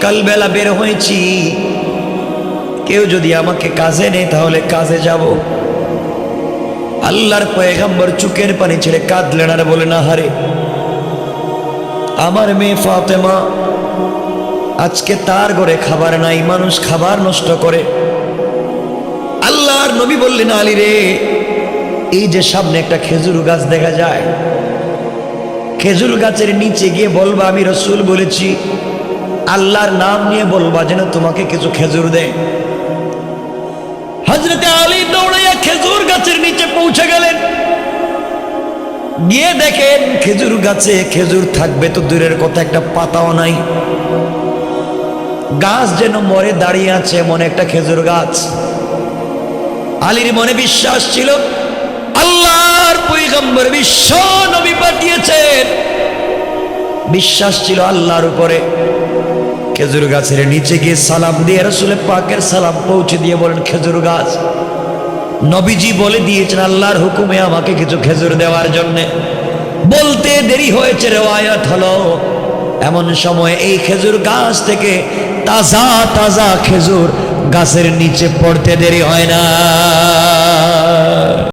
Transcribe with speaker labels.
Speaker 1: সকালবেলা বের হয়েছি, কেউ যদি আমাকে কাজে নেয় তাহলে কাজে যাব। আল্লাহর পয়গম্বর চোখের পানি ছেড়ে কাঁদলেন আর বলেন, আহারে আমার মেয়ে ফাতেমা, আজকে তার ঘরে খাবার নাই, মানুষ খাবার নষ্ট করে। আল্লাহর নবী বললেন, আলী রে, এই যে সামনে একটা খেজুর গাছ দেখা যায়, খেজুর গাছের নিচে গিয়ে বলবা আমি রসুল বলেছি, আল্লাহর নাম নিয়ে বলবা যেন তোমাকে কিছু খেজুর দেয়। হযরতে আলী দৌড়াইয়া খেজুর গাছের নিচে পৌঁছে গেলেন। গিয়ে দেখেন খেজুর গাছে খেজুর থাকবে তো দূরের কথা, একটা পাতাও নাই। গাছ যেন মরে দাঁড়িয়ে আছে, মনে একটা খেজুর গাছ। আলীর মনে বিশ্বাস ছিল আল্লাহর পয়গম্বর বিশ্ব নবী পাঠিয়েছেন, বিশ্বাস ছিল আল্লাহর উপরে। খেজুর গাছের নিচে গিয়ে সালাম দিয়ে রাসূল পাকের সালাম পৌঁছে দিয়ে বলেন, খেজুর গাছ, নবীজি বলে দিয়েছেন আল্লাহর হুকুমে আমাকে কিছু খেজুর দেওয়ার জন্য। বলতে দেরি হয়েছে, রিওয়ায়াত হলো এমন সময় এই খেজুর গাছ থেকে তাজা তাজা খেজুর গাছের নিচে পড়তে দেরি হয় না।